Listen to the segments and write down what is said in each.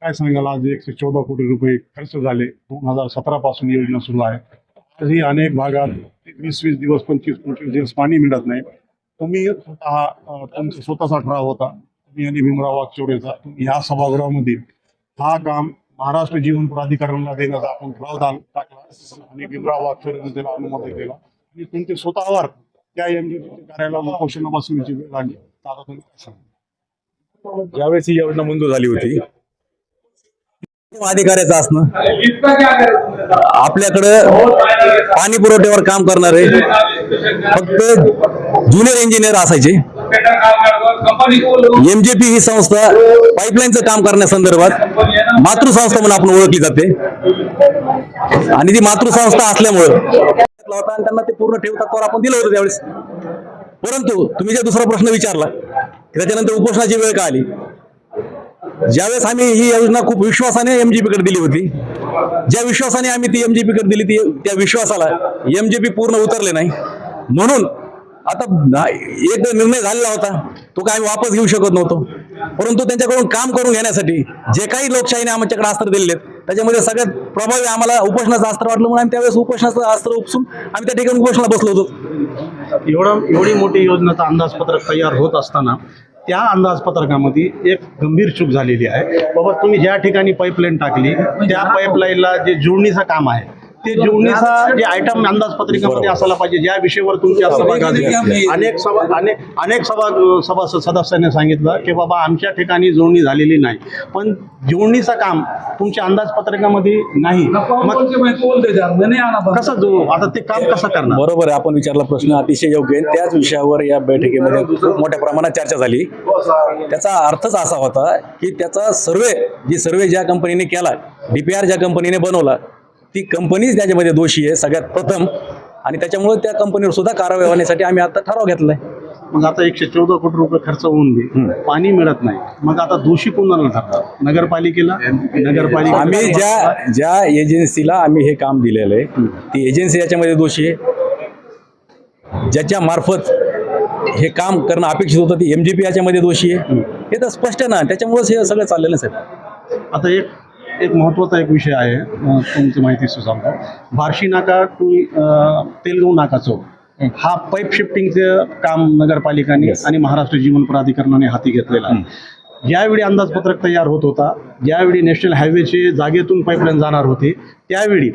काय सांगाल, आज 114 कोटी रुपये खर्च झाले. 2017 पासून योजना सुरू आहे. आजही अनेक भागात 20-20 दिवस 25-25 दिवस पाणी मिळत नाही. तुम्ही स्वतः तुमचा स्वतःचा ठराव होता, तुम्ही आणि भीमराव वाकचौरेचा, ह्या सभागृहामध्ये हा काम महाराष्ट्र जीवन प्राधिकरणाला देण्याचा आपण ठराव टाकला आणि भीमराव वाकचौरेने त्याला अनुमोदन केला आणि तुमचे स्वतःवर त्या एमजीपी कार्यालयाला उपोषण बसवण्याची वेळ आली. तर आता तुम्ही काय सांगा? ज्यावेळेस ही योजना मंजूर झाली होती, अधिकाऱ्याचं असणं, आपल्याकडं पाणी पुरवठ्यावर काम करणारे फक्त ज्युनियर इंजिनियर असायचे. एमजेपी ही संस्था पाईपलाईनचं काम करण्यासंदर्भात मातृसंस्था म्हणून आपण ओळखली जाते आणि ती मातृसंस्था असल्यामुळं त्यांना ते पूर्ण ठेवतात आपण दिलं होतं त्यावेळेस. परंतु तुम्ही जे दुसरा प्रश्न विचारला की त्याच्यानंतर उपोषणाची वेळ का आली, ज्यावेळेस आम्ही ही योजना खूप विश्वासाने एमजीपी कडे दिली होती, ज्या विश्वासाने आम्ही ती एमजीपी कडे दिली त्या विश्वासाला एमजीपी पूर्ण उतरले नाही. म्हणून आता एक निर्णय झालेला होता, तो काय आम्ही वापस घेऊ शकत नव्हतो. परंतु त्यांच्याकडून काम करून घेण्यासाठी जे काही लोकशाहीने आमच्याकडे अस्त्र दिलेले त्याच्यामध्ये सगळ्यात प्रभावी आम्हाला उपोषणाचं अस्त्र वाटलं, म्हणून आम्ही त्यावेळेस उपोषणाचं अस्त्र उपसून आम्ही त्या ठिकाणी उपोषणाला बसलो होतो. एवढी मोठी योजनेचं अंदाजपत्रक तयार होत असताना त्या अंदाजपत्रकामध्ये एक गंभीर चूक झालेली आहे. बाबा, तुम्ही ज्या ठिकाणी पाईपलाईन टाकली त्या पाईपलाईनला जे जोडणीचं काम आहे ते जोडणीचा जे आयटम अंदाजपत्रिकेमध्ये असायला पाहिजे, ज्या विषयावर तुमच्या सभागृहात अनेक सभासद सदस्यांनी सांगितलं की बाबा आमच्या ठिकाणी जोडणी झालेली नाही, पण जोडणीचं काम तुमच्या अंदाजपत्रकामध्ये नाही. कसं आता ते काम कसं करणार? बरोबर आहे, आपण विचारला प्रश्न अतिशय योग्य आहे. त्याच विषयावर या बैठकीमध्ये खूप मोठ्या प्रमाणात चर्चा झाली. त्याचा अर्थच असा होता की त्याचा सर्वे ज्या कंपनीने केला, डीपीआर ज्या कंपनीने बनवला, ती कंपनीच त्याच्यामध्ये दोषी आहे सगळ्यात प्रथम, आणि त्याच्यामुळे त्या कंपनीवर सुद्धा कारवाई होण्यासाठी आम्ही आता ठराव घेतलाय. मग आता 114 कोटी रुपये खर्च होऊन दे, पाणी मिळत नाही, मग आता दोषी कोणाला ठरतात? नगरपालिकेला? आम्ही ज्या एजन्सीला आम्ही हे काम दिलेलं आहे ती एजन्सी याच्यामध्ये दोषी आहे. ज्याच्या मार्फत हे काम करणं अपेक्षित होतं ती एमजीपी याच्यामध्ये दोषी आहे. हे तर स्पष्ट ना, त्याच्यामुळेच हे सगळं चाललेलं आहे. आता एक महत्त्वाचा एक विषय आहे, तुमची माहिती सुचवतो. बार्शी नाका टू तेलगाव नाका चौक हा पाईप शिफ्टिंगचं काम नगरपालिकाने आणि महाराष्ट्र जीवन प्राधिकरणाने हाती घेतलेला आहे. ज्यावेळी अंदाजपत्रक तयार होत होता, ज्यावेळी नॅशनल हायवेचे जागेतून पाईपलाईन जाणार होते, त्यावेळी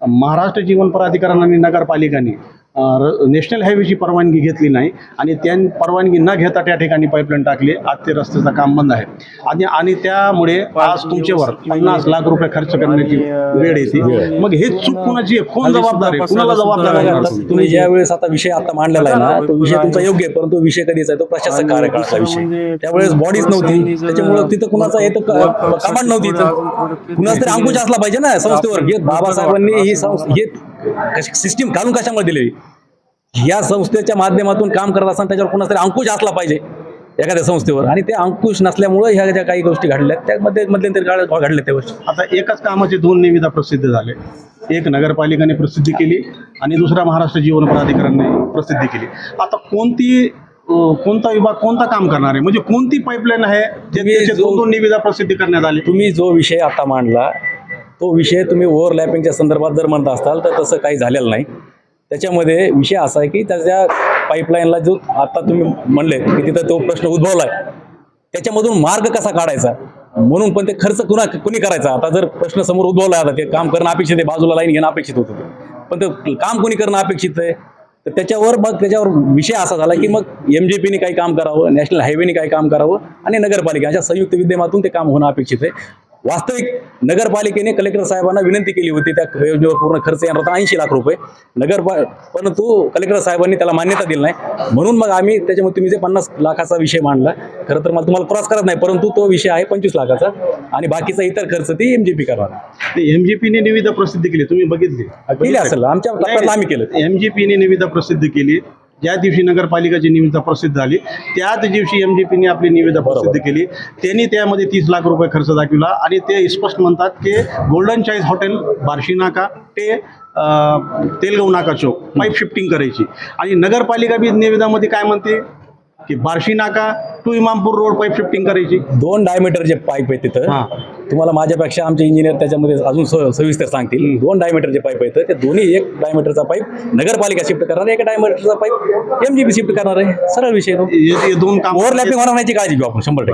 महाराष्ट्र जीवन प्राधिकरण आणि नगरपालिकाने नॅशनल हायवेची परवानगी घेतली नाही आणि त्या परवानगी न घेता त्या ठिकाणी पाईपलाईन टाकली. आज ते रस्त्याचं काम बंद आहे आणि त्यामुळे आज तुमच्यावर 50 लाख रुपये खर्च करण्याची वेळ येते. मग हे चूक कुणाची आहे? कोण जबाबदार आहे? कुणाला जबाबदार आहे? तुम्ही ज्या वेळेस आता विषय आता मांडलेला आहे ना, तो विषय तुमचा योग्य आहे, परंतु विषय कधीचा आहे? तो प्रशासक कार्यकाळाचा विषय. त्यावेळेस बॉडीच नव्हती, त्याच्यामुळे तिथं कुणाचा येतं कमांड नव्हती. कुणाच तरी अंकुश असला पाहिजे ना संस्थेवर. हे बाबासाहेबांनी ही सिस्टीम घालून कशामुळे दिली? या संस्थेच्या माध्यमातून काम करत असताना त्याच्यावर कुणाच तरी अंकुश असला पाहिजे एखाद्या संस्थेवर, आणि ते अंकुश नसल्यामुळे ह्या ज्या काही गोष्टी घडल्या त्यामध्ये मध्यंतरी काळात घडल्या त्या गोष्टी. आता एकाच कामाचे 2 निविदा प्रसिद्ध झाले. एक नगरपालिकेने प्रसिद्धी केली आणि दुसरा महाराष्ट्र जीवन प्राधिकरणाने प्रसिद्धी केली. आता कोणता विभाग कोणता काम करणार आहे? म्हणजे कोणती पाईपलाईन आहे जे 2 निविदा प्रसिद्ध करण्यात आली? तुम्ही जो विषय आता मांडला तो विषय तुम्ही ओव्हरलॅपिंगच्या संदर्भात जर म्हणत असाल तर तसं काही झालेलं नाही. त्याच्यामध्ये विषय असा आहे की त्याच्या पाईपलाईनला जो आता तुम्ही म्हणले की तिथं तो प्रश्न उद्भवला आहे, त्याच्यामधून मार्ग कसा काढायचा म्हणून, पण ते खर्च कुणी करायचा? आता जर प्रश्न समोर उद्भवला आता ते काम करणं अपेक्षित आहे, बाजूला लाईन घेणं अपेक्षित होतं, पण ते काम कोणी करणं अपेक्षित आहे, तर त्याच्यावर विषय असा झाला की मग एमजीपीने काही काम करावं, नॅशनल हायवेने काही काम करावं आणि नगरपालिकेच्या संयुक्त विद्यमातून ते काम होणं अपेक्षित आहे. वास्तविक नगरपालिकेने कलेक्टर साहेबांना विनंती केली होती, त्या योजनेवर पूर्ण खर्च येणार होता 80 लाख रुपये परंतु कलेक्टर साहेबांनी त्याला मान्यता दिली नाही. म्हणून मग आम्ही त्याच्यामध्ये तुम्ही जे 50 लाखाचा विषय मांडला, खरं तर मला तुम्हाला क्रॉस करत नाही, परंतु तो विषय आहे 25 लाखाचा आणि बाकीचा इतर खर्च ती एमजीपी करणार. एमजीपीने निविदा प्रसिद्ध केली, तुम्ही बघितली? केली असेल, आमच्या टप्प्यात आम्ही केलं. एमजीपीने निविदा प्रसिद्ध केली, ज्या दिवशी नगरपालिकाची निविदा प्रसिद्ध झाली त्याच दिवशी एमजीपीने आपली निविदा प्रसिद्ध केली. त्यांनी त्यामध्ये 30 लाख रुपये खर्च दाखविला आणि ते स्पष्ट म्हणतात की गोल्डन चॉईस हॉटेल बार्शी नाका ते तेलगाव नाका चौक पाईप शिफ्टिंग करायची. आणि नगरपालिका बी निविदामध्ये काय म्हणते की बार्शी नाका to Imampur road pipe shifting करायची. 2 डायमीटरचे पाईप आहे तिथं, तुम्हाला माझ्यापेक्षा आमचे इंजिनियर त्याच्यामध्ये अजून सविस्तर सांगतील. 2 डायमीटरचे पाईप आहेत, ते दोन्ही एक डायमीटरचा पाईप नगरपालिका शिफ्ट करणार आहे, एक डायमीटरचा पाईप MGP शिफ्ट करणार आहे. सरळ विषय तो. हे दोन काम ओव्हरलॅपिंग होणार नाही काळजी घेऊ आपण 100%.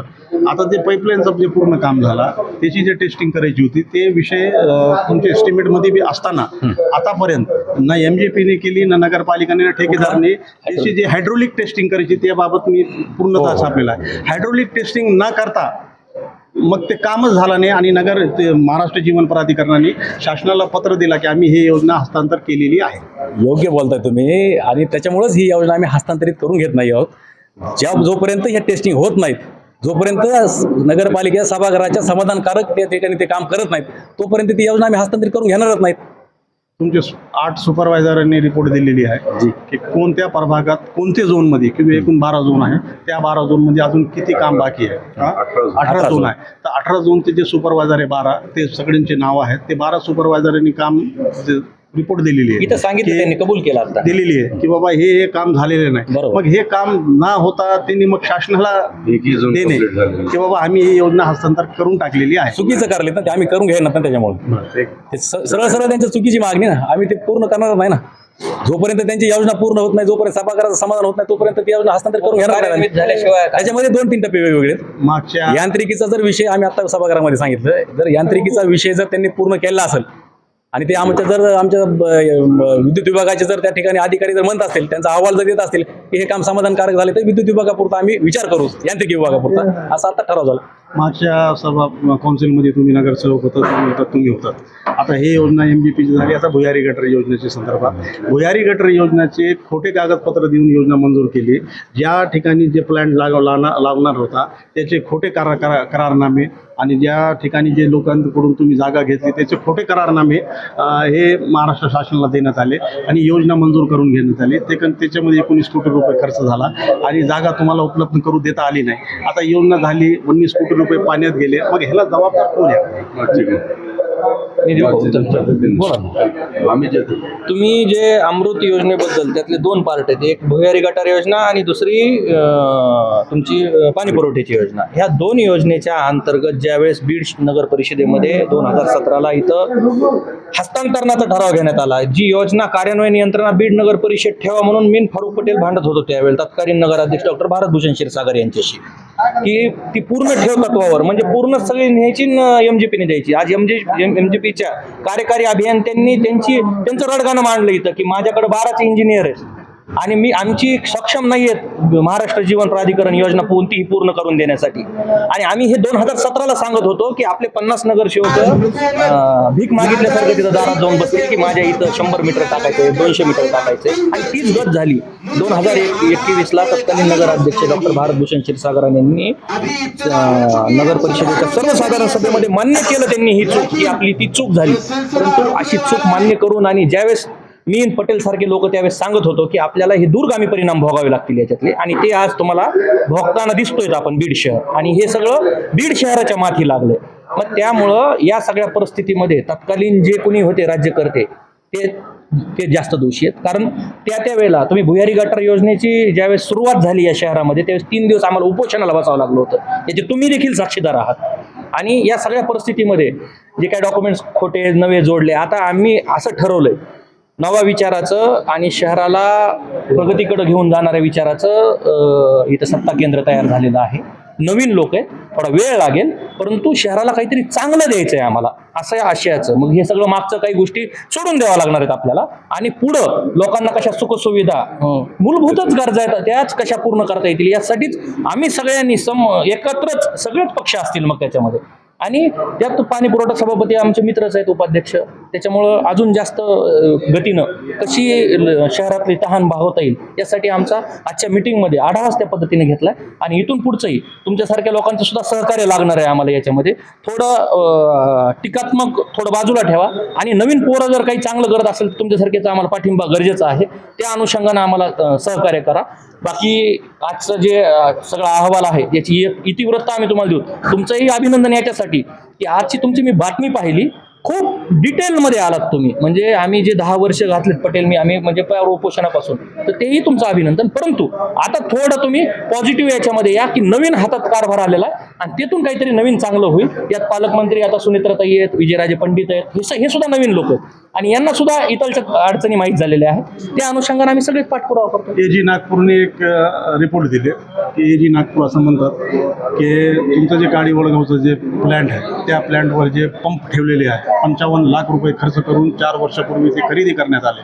आता ते पाईपलाईनचं जे पूर्ण काम झाला त्याची जे टेस्टिंग करायची होती ते विषय तुमच्या एस्टिमेट मध्ये बी असताना आतापर्यंत ना MGPने केली ना नगरपालिकेने ना ठेकेदाराने त्याची जी हायड्रोलिक टेस्टिंग करायची त्याबाबत मी पूर्णतः छापलेला आहे. हायड्रोलिक टेस्टिंग न करता मग ते कामच झालं नाही आणि ते महाराष्ट्र जीवन प्राधिकरणाने शासनाला पत्र दिला की आम्ही ही योजना हस्तांतर केलेली आहे. योग्य बोलताय तुम्ही, आणि त्याच्यामुळेच ही योजना आम्ही हस्तांतरित करून घेत नाही आहोत. जोपर्यंत हे टेस्टिंग होत नाहीत, जोपर्यंत नगरपालिकेच्या सभागृहाच्या समाधानकारक त्या ठिकाणी ते काम करत नाहीत, तोपर्यंत ती योजना आम्ही हस्तांतरित करून घेणारच नाहीत. तुमचे 8 सुपरवायझरांनी रिपोर्ट दिलेली आहे की कोणत्या प्रभागात कोणत्या झोनमध्ये किंवा एकूण 12 झोन आहे त्या 12 झोनमध्ये अजून किती काम बाकी आहे. 18 झोन आहे. तर 18 झोनचे जे सुपरवायझर आहे 12 ते सगळ्यांचे नाव आहेत. ते 12 सुपरवायझरांनी काम रिपोर्ट दिलेली आहे. इथं सांगितलं की- त्यांनी कबूल केला आता. दिलेली आहे की बाबा हे काम झालेले नाही. बरोबर. मग हे काम ना होता त्यांनी मग शासनाला देणे की बाबा आम्ही ही योजना हस्तांतर करून टाकलेली आहे. चुकीचं करले ना ते, आम्ही करून घेणार ना त्याच्यामुळे. ते सरळ सरळ त्यांच्या चुकीची मागणी ना, आम्ही ते पूर्ण करणार नाही ना. जोपर्यंत त्यांची योजना पूर्ण होत नाही, जोपर्यंत सभागृहाचं समाधान होत नाही, तोपर्यंत ती योजना हस्तांतर करून घेणार नाही. झाल्याशिवाय त्याच्यामध्ये 2-3 टप्पे वेगवेगळे आहेत. मागच्या यांत्रिकीचा जर विषय आम्ही आता सभागृहामध्ये सांगितलं, जर यांत्रिकीचा विषय जर त्यांनी पूर्ण केला असेल आणि ते आमच्या विद्युत विभागाचे जर त्या ठिकाणी अधिकारी जर म्हणत असतील, त्यांचा अहवाल जर देत असतील की हे काम समाधानकारक झाले, तर विद्युत विभागापुरता आम्ही विचार करू, यांत्रिकी विभागापुरता, असा आता ठराव झाला. मागच्या सभा काउन्सिलमध्ये तुम्ही नगरसेवक होतात, तुम्ही होतात. आता हे योजना MGPची झाली. आता भुयारी गटर योजनेच्या संदर्भात भुयारी गटर योजनेचे खोटे कागदपत्र देऊन योजना मंजूर केली. ज्या ठिकाणी जे प्लॅन लागणार होता त्याचे खोटे करारनामे आणि ज्या ठिकाणी जे लोकांकडून तुम्ही जागा घेतली त्याचे खोटे करारनामे हे महाराष्ट्र शासनाला देण्यात आले आणि योजना मंजूर करून घेण्यात आली. त्याच्यामध्ये 19 कोटी रुपये खर्च झाला आणि जागा तुम्हाला उपलब्ध करू देता आली नाही. आता योजना झाली, 19 कोटी रुपये पाण्यात गेले. मग ह्याला जबाबदार कोण आहे? तुम्ही जे अमृत योजनेबद्दल त्यातले 2 पार्ट आहेत, एक भुयारी गटार योजना आणि दुसरी तुमची पाणी पुरवठ्याची योजना. ह्या 2 योजनेच्या अंतर्गत ज्यावेळेस बीड नगर परिषदेमध्ये 2017ला इथं हस्तांतरणाचा ठराव घेण्यात आला, जी योजना कार्यान्वयन यंत्रणा बीड नगर परिषद ठेवा म्हणून मीन फारुख पटेल भांडत होतो त्यावेळेला तत्कालीन नगराध्यक्ष डॉक्टर भारतभूषण क्षीरसागर यांच्याशी, की ती पूर्ण ठेव तत्वावर म्हणजे पूर्ण सगळी न्यायची MGPने द्यायची. आज MGPच्या कार्यकारी अभियंत्यांनी त्यांचं रडगाणं मांडलं इथं की माझ्याकडे 12 इंजिनियर आहेत आणि आमची सक्षम नाही आहेत महाराष्ट्र जीवन प्राधिकरण योजना कोणतीही पूर्ण करून देण्यासाठी. आणि आम्ही हे 2017ला सांगत होतो की आपले 50 नगरसेवक भीक मागितल्यासारखं तिथं दारात जाऊन बसले की माझ्या इथं 100 मीटर टाकायचे, 200 मीटर टाकायचे. आणि तीच गत झाली. 2021ला तत्कालीन नगराध्यक्ष डॉक्टर भारतभूषण क्षीरसागर यांनी नगर परिषदेच्या सर्वसाधारण सभेमध्ये मान्य केलं त्यांनी ही चूक, की आपली ती चूक झाली. परंतु अशी चूक मान्य करून आणि ज्यावेळेस मीन पटेल सारखे लोक त्यावेळेस सांगत होतो की आपल्याला हे दूरगामी परिणाम भोगावे लागतील याच्यातले, आणि ते आज तुम्हाला भोगताना दिसतोय आपण बीड शहर, आणि हे सगळं बीड शहराच्या माथी लागलंय. मग त्यामुळं या सगळ्या परिस्थितीमध्ये तत्कालीन जे कोणी होते राज्यकर्ते ते जास्त दोषी आहेत. कारण त्या वेळेला तुम्ही भुयारी गटार योजनेची ज्यावेळेस सुरुवात झाली या शहरामध्ये त्यावेळेस 3 दिवस आम्हाला उपोषणाला बसावं लागलं होतं. याचे तुम्ही देखील साक्षीदार आहात. आणि या सगळ्या परिस्थितीमध्ये जे काही डॉक्युमेंट्स खोटे नवे जोडले, आता आम्ही असं ठरवलंय नवा विचाराचं आणि शहराला प्रगतीकडे घेऊन जाणाऱ्या विचाराचं इथं सत्ता केंद्र तयार झालेलं आहे. नवीन लोक आहे, थोडा वेळ लागेल, परंतु शहराला काहीतरी चांगलं द्यायचं आहे आम्हाला, असं या आशयाचं. मग हे सगळं मागचं काही गोष्टी सोडून द्यावं लागणार आहेत आपल्याला, आणि पुढं लोकांना कशा सुखसुविधा मूलभूतच गरजा आहेत त्याच कशा पूर्ण करता येतील यासाठीच आम्ही सगळ्यांनी एकत्रच सगळेच पक्ष असतील मग त्याच्यामध्ये. आणि त्यात पाणी पुरवठा सभापती आमचे मित्रच आहेत, उपाध्यक्ष, त्याच्यामुळं अजून जास्त गतीनं कशी शहरातली तहान भागवता येईल यासाठी आमचा आजच्या मिटिंगमध्ये आढावाच त्या पद्धतीने घेतलाय. आणि इथून पुढचंही तुमच्यासारख्या लोकांचं सुद्धा सहकार्य लागणार आहे आम्हाला याच्यामध्ये. थोडं टीकात्मक थोडं बाजूला ठेवा, आणि नवीन पोरं जर काही चांगलं करत असेल तर तुमच्यासारख्याचा आम्हाला पाठिंबा गरजेचा आहे. त्या अनुषंगानं आम्हाला सहकार्य करा. बाकी आजचं जे सगळा अहवाल आहे याची इतिवृत्त आम्ही तुम्हाला देऊ. तुमचंही अभिनंदन याच्यासाठी की आजची तुमची मी बातमी पाहिली खूप डिटेलमध्ये आलात तुम्ही. म्हणजे आम्ही जे 10 वर्ष घातलेत पटेल आम्ही म्हणजे उपोषणापासून, तर तेही तुमचं अभिनंदन. परंतु आता थोडं तुम्ही पॉझिटिव्ह याच्यामध्ये या की नवीन हातात कारभार आलेला आहे आणि त्यातून काहीतरी नवीन चांगलं होईल. यात पालकमंत्री आता सुनेत्राताई आहेत, विजयराजे पंडित आहेत, हे सुद्धा नवीन लोक आहेत आणि यांना सुद्धा इथलच्या अडचणी माहीत झालेल्या आहेत. त्या अनुषंगाने आम्ही सगळेच पाठपुरावा करतो. AG नागपूरने एक रिपोर्ट दिले की AG नागपूर असं म्हणतात की तुमचं जे काडी वडगावचं जे प्लॅन्ट आहे त्या प्लॅन्टवर जे पंप ठेवलेले आहे 55 लाख रुपये खर्च करून 4 वर्षापूर्वी ते खरेदी करण्यात आले.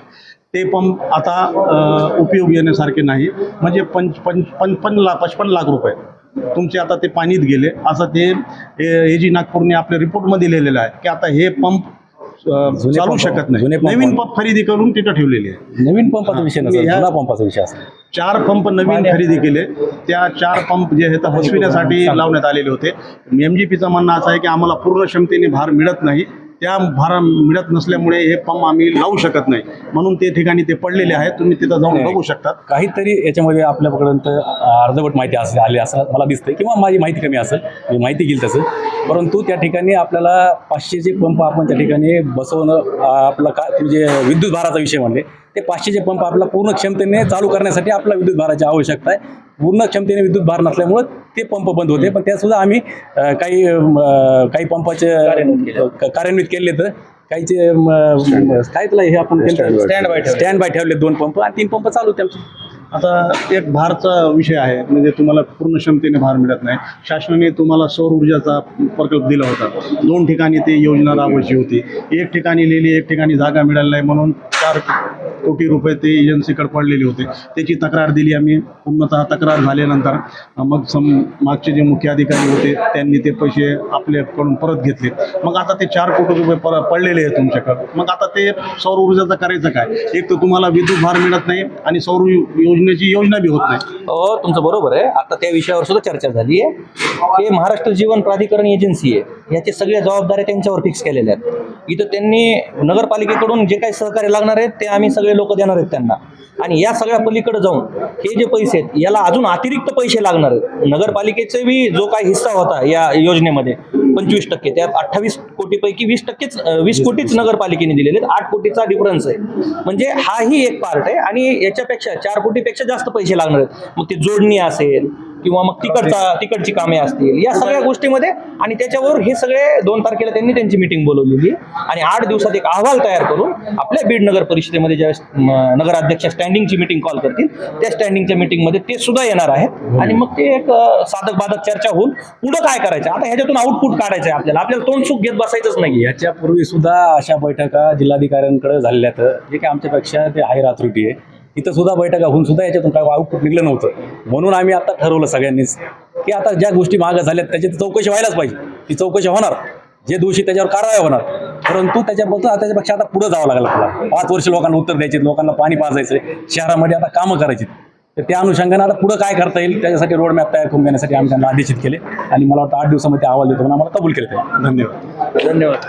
ते पंप आता उपयोग येण्यासारखे नाही. म्हणजे 55 लाख रुपये तुमचे आता ते पाणीत गेले असं ते AG नागपूरने आपल्या रिपोर्टमध्ये लिहिलेलं आहे की आता हे पंप चालू पंप- शकत नाही. जुने पंप- नवीन पंप खरेदी करून तिथं ठेवलेली आहे. नवीन पंपाचा विषय नसेल, जुना पंपाचा विषय असेल. 4 पंप नवीन खरेदी केले. त्या 4 पंप जे आहेत बसविण्यासाठी लावण्यात आलेले होते. MGPचं म्हणणं असं आहे की आम्हाला पूर्ण क्षमतेने भार मिळत नाही. त्या भार मिळत नसल्यामुळे हे पंप आम्ही लावू शकत नाही, म्हणून ते ठिकाणी ते पडलेले आहेत. तुम्ही तिथं जाऊन बघू शकता. काहीतरी याच्यामध्ये आपल्यापर्यंत अर्धवट माहिती आली असं मला दिसतंय किंवा माझी माहिती कमी असेल, मी माहिती घेईल तसं. परंतु त्या ठिकाणी आपल्याला 500चे पंप आपण त्या ठिकाणी बसवणं आपलं म्हणजे विद्युत भाराचा विषय म्हणले ते 500चे पंप आपला पूर्ण क्षमतेने चालू करण्यासाठी आपला विद्युत भाराची आवश्यकता आहे. पूर्ण क्षमतेने विद्युत भार नसल्यामुळं ते पंप बंद होते. पण त्यासुद्धा आम्ही काही पंपाचे कार्यान्वित केले तर काहीचे काय त्याला हे आपण स्टँड बाय ठेवले 2 पंप आणि 3 पंप चालू त्यांचे. आता एक भारचा विषय आहे, म्हणजे तुम्हाला पूर्ण क्षमतेने भार मिळत नाही. शासनाने तुम्हाला सौर ऊर्जाचा प्रकल्प दिला होता. 2 ठिकाणी ते योजना राबवायची होती. एक ठिकाणी लिहिली, एक ठिकाणी जागा मिळाली नाही म्हणून 4 कोटी रुपये ते एजन्सीकडे पडलेले होते. त्याची तक्रार दिली आम्ही. पूर्णतः तक्रार झाल्यानंतर मग मागचे जे मुख्य अधिकारी होते त्यांनी ते पैसे आपल्याकडून परत घेतले. मग आता ते 4 कोटी रुपये पडलेले आहेत तुमच्याकडे. मग आता ते सौर ऊर्जाचं करायचं काय? एक तर तुम्हाला विद्युत भार मिळत नाही आणि सौर योजनेची योजना बी होत नाही. हो, तुमचं बरोबर आहे. आता त्या विषयावर सुद्धा चर्चा झाली आहे. हे महाराष्ट्र जीवन प्राधिकरण एजन्सी आहे, याचे सगळ्या जबाबदाऱ्या त्यांच्यावर फिक्स केलेल्या आहेत. इथं त्यांनी नगरपालिकेकडून जे काही सहकार्य लागणार आहेत ते आम्ही सगळे लोक देणार आहेत त्यांना. आणि या सगळ्या पलीकडे जाऊन हे जे पैसे आहेत याला अजून अतिरिक्त पैसे लागणार आहेत. नगरपालिकेचे बी जो काही हिस्सा होता या योजनेमध्ये 25%, त्यात 28 कोटीपैकी 20 कोटीच नगरपालिकेने दिलेले आहेत. 8 कोटीचा डिफरन्स आहे. म्हणजे हाही एक पार्ट आहे आणि याच्यापेक्षा 4 कोटीपेक्षा जास्त पैसे लागणार आहेत. मग ती जोडणी असेल किंवा मग तिकडची कामे असतील, या सगळ्या गोष्टीमध्ये. आणि त्याच्यावर हे सगळे 2 तारखेला त्यांनी त्यांची मिटिंग बोलवलेली आणि 8 दिवसात एक अहवाल तयार करून आपल्या बीड नगर परिषदेमध्ये ज्यावेळेस नगराध्यक्ष स्टँडिंगची मिटिंग कॉल करतील त्या स्टँडिंगच्या मिटिंगमध्ये ते सुद्धा येणार आहेत. आणि मग ते एक साधक बाधक चर्चा होऊन पुढं काय करायचं, आता ह्याच्यातून आउटपुट काढायचं आहे आपल्याला तोंड सुख घेत बसायचंच नाही. याच्यापूर्वी सुद्धा अशा बैठका जिल्हाधिकाऱ्यांकडे झालेल्या आहेत, जे काही आमच्यापेक्षा ते हायर अथॉरिटी आहे. इथं सुद्धा बैठका होऊन सुद्धा याच्यातून काय आउटपुट निघलं नव्हतं. म्हणून आम्ही आता ठरवलं सगळ्यांनीच की आता ज्या गोष्टी मागं झाल्यात त्याची चौकशी व्हायलाच पाहिजे. ती चौकशी होणार, जे दोषी त्याच्यावर कारवाई होणार. परंतु त्याच्यापेक्षा आता पुढे जावं लागलं आपल्याला. 5 वर्ष लोकांना उत्तर द्यायचे, लोकांना पाणी पाजायचं, शहरामध्ये आता कामं करायची. तर त्या अनुषंगाने आता पुढं काय करता येईल त्याच्यासाठी रोडमॅप तयार करून देण्यासाठी आम्ही त्यांना आदेशित केले आणि मला वाटतं 8 दिवसामध्ये अहवाल देतो म्हणून आम्हाला कबूल केलं. धन्यवाद. धन्यवाद.